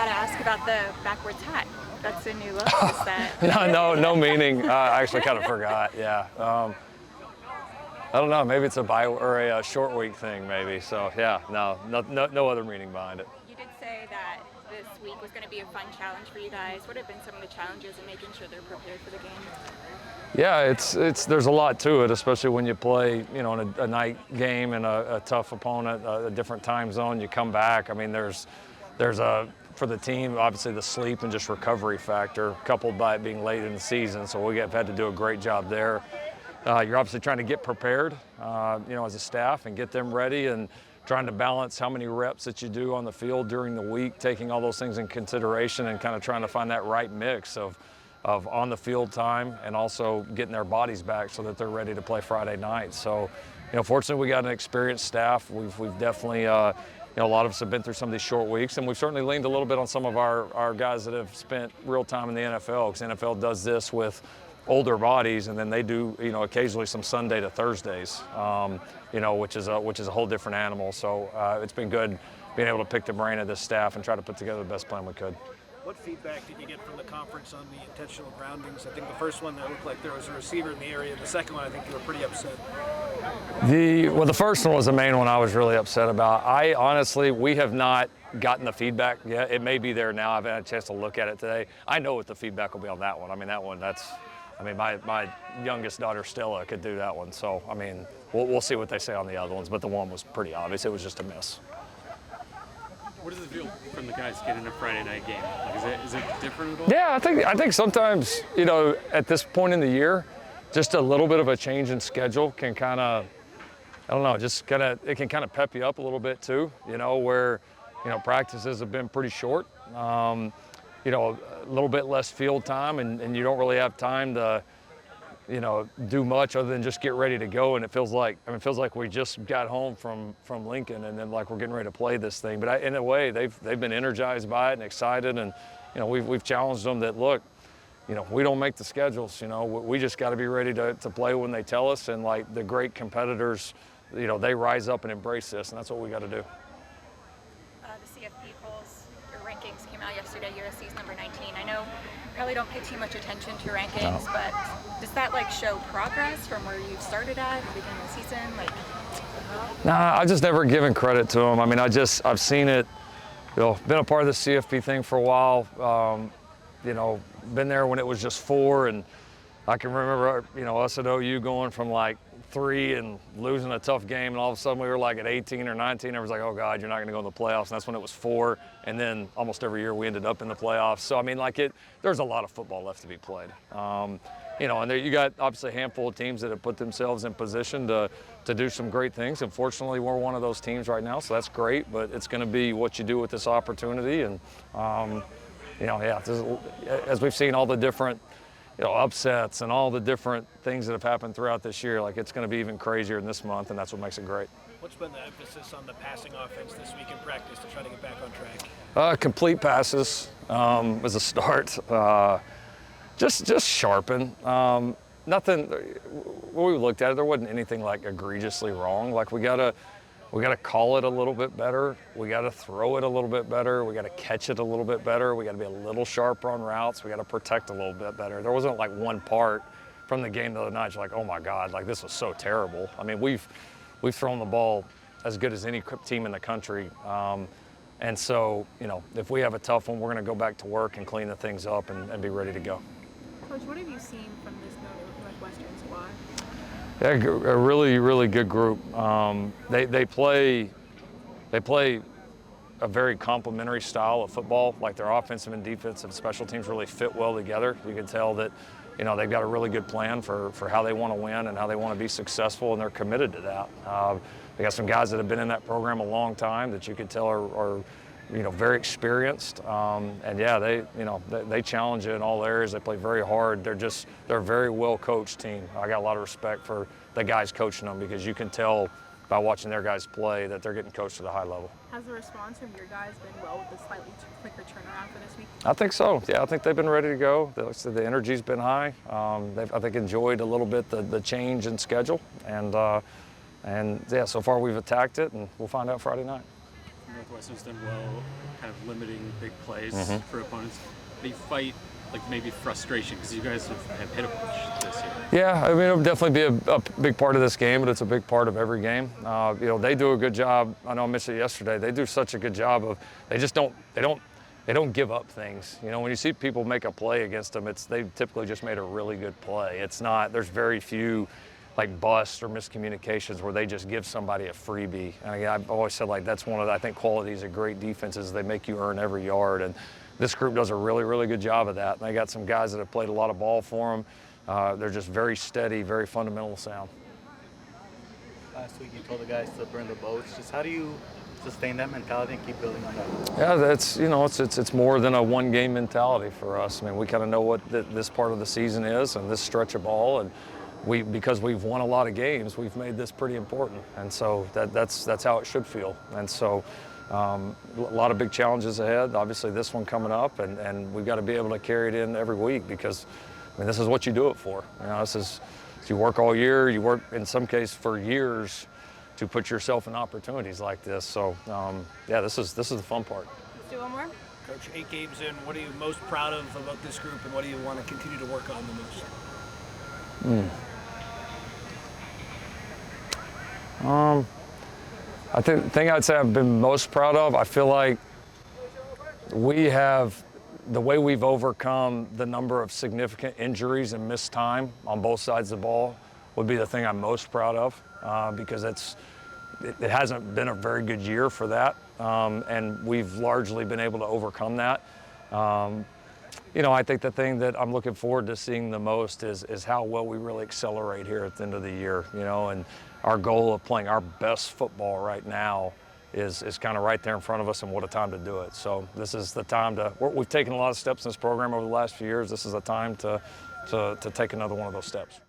gotta ask about the backwards hat. That's a new look. Is that? No meaning. I actually kind of forgot. Yeah. I don't know. Maybe it's a short week thing. Maybe. So yeah. No other meaning behind it. You did say that this week was going to be a fun challenge for you guys. What have been some of the challenges in making sure they're prepared for the game? Yeah, there's a lot to it, especially when you play, in a night game and a tough opponent, a different time zone. You come back. I mean, there's for the team, obviously the sleep and just recovery factor, coupled by it being late in the season. So we have had to do a great job there. You're obviously trying to get prepared, as a staff and get them ready, and trying to balance how many reps that you do on the field during the week, taking all those things in consideration and kind of trying to find that right mix of on the field time and also getting their bodies back so that they're ready to play Friday night. So, fortunately we got an experienced staff. We've definitely, a lot of us have been through some of these short weeks, and we've certainly leaned a little bit on some of our guys that have spent real time in the NFL, because NFL does this with older bodies, and then they do, occasionally some Sunday to Thursdays, which is a whole different animal. So it's been good being able to pick the brain of this staff and try to put together the best plan we could. What feedback did you get from the conference on the intentional groundings? I think the first one, that looked like there was a receiver in the area. The second one, I think you were pretty upset. The first one was the main one I was really upset about. We have not gotten the feedback yet. It may be there now. I've had a chance to look at it today. I know what the feedback will be on that one. I mean, that one, my youngest daughter, Stella, could do that one. So, we'll see what they say on the other ones, but the one was pretty obvious. It was just a miss. What does it feel from the guys getting a Friday night game? Like, is it different at all? Yeah, I think sometimes, at this point in the year, just a little bit of a change in schedule can kind of, it can kind of pep you up a little bit too, where, practices have been pretty short, a little bit less field time, and you don't really have time to, do much other than just get ready to go. And it feels like we just got home from Lincoln, and then like we're getting ready to play this thing. But in a way, they've been energized by it and excited, and we've challenged them that, look, we don't make the schedules. We just got to be ready to play when they tell us. And like the great competitors, they rise up and embrace this, and that's what we got to do. The CFP polls, your rankings came out yesterday. USC's number 19. I know you probably don't pay too much attention to your rankings, but does that show progress from where you started at the beginning of the season? Nah, I've just never given credit to them. I've seen it, been a part of the CFP thing for a while, been there when it was just 4, and I can remember, us at OU going from 3 and losing a tough game, and all of a sudden we were at 18 or 19. Everyone's like, oh God, you're not going to go in the playoffs. And that's when it was 4, and then almost every year we ended up in the playoffs. So there's a lot of football left to be played. And there you got obviously a handful of teams that have put themselves in position to do some great things. And fortunately, we're one of those teams right now, so that's great. But it's going to be what you do with this opportunity. And as we've seen all the different upsets and all the different things that have happened throughout this year, it's going to be even crazier in this month, and that's what makes it great. What's been the emphasis on the passing offense this week in practice to try to get back on track? Complete passes as a start. Just sharpen. Nothing. When we looked at it, there wasn't anything egregiously wrong. We gotta call it a little bit better. We gotta throw it a little bit better. We gotta catch it a little bit better. We gotta be a little sharper on routes. We gotta protect a little bit better. There wasn't one part from the game the other night, you're like, oh my God, this was so terrible. We've thrown the ball as good as any team in the country. And so, if we have a tough one, we're gonna go back to work and clean the things up and be ready to go. Coach, what have you seen from this Northwestern squad? Yeah, a really, really good group. They play a very complementary style of football. Their offensive and defensive special teams really fit well together. You can tell that, they've got a really good plan for how they want to win and how they want to be successful, and they're committed to that. They got some guys that have been in that program a long time that you can tell are very experienced. And yeah, they challenge you in all areas. They play very hard. They're a very well coached team. I got a lot of respect for the guys coaching them, because you can tell by watching their guys play that they're getting coached at a high level. Has the response from your guys been well with the slightly quicker turnaround for this week? I think so. Yeah, I think they've been ready to go. The energy's been high. They've, I think, enjoyed a little bit the change in schedule. And yeah, so far we've attacked it, and we'll find out Friday night. Northwestern's done well, kind of limiting big plays for opponents. They fight like maybe frustration because you guys have hit a bunch this year. Yeah, I mean, it'll definitely be a big part of this game, but it's a big part of every game. You know, they do a good job. I know I mentioned it yesterday. They do such a good job of, they don't give up things. You know, when you see people make a play against them, they've typically just made a really good play. It's not, there's very few like busts or miscommunications where they just give somebody a freebie. And again, I've always said like that's one of the, I think, qualities of great defenses. They make you earn every yard, and this group does a really, really good job of that. And they got some guys that have played a lot of ball for them. They're just very steady, very fundamental sound. Last week you told the guys to burn the boats. Just how do you sustain that mentality and keep building on that? Yeah, that's, you know, it's more than a one-game mentality for us. I mean, we kind of know what this part of the season is and this stretch of ball, and because we've won a lot of games, we've made this pretty important, and so that's how it should feel. And so a lot of big challenges ahead. Obviously, this one coming up, and we've got to be able to carry it in every week because, I mean, this is what you do it for. You know, you work all year. You work in some cases for years to put yourself in opportunities like this. So yeah, this is the fun part. Let's do one more. Coach, 8 games in, what are you most proud of about this group, and what do you want to continue to work on the most? I think the thing I'd say I've been most proud of, I feel like the way we've overcome the number of significant injuries and missed time on both sides of the ball would be the thing I'm most proud of because it hasn't been a very good year for that, and we've largely been able to overcome that. You know, I think the thing that I'm looking forward to seeing the most is how well we really accelerate here at the end of the year, you know, and our goal of playing our best football right now is kind of right there in front of us, and what a time to do it. So this is the time we've taken a lot of steps in this program over the last few years. This is the time to take another one of those steps.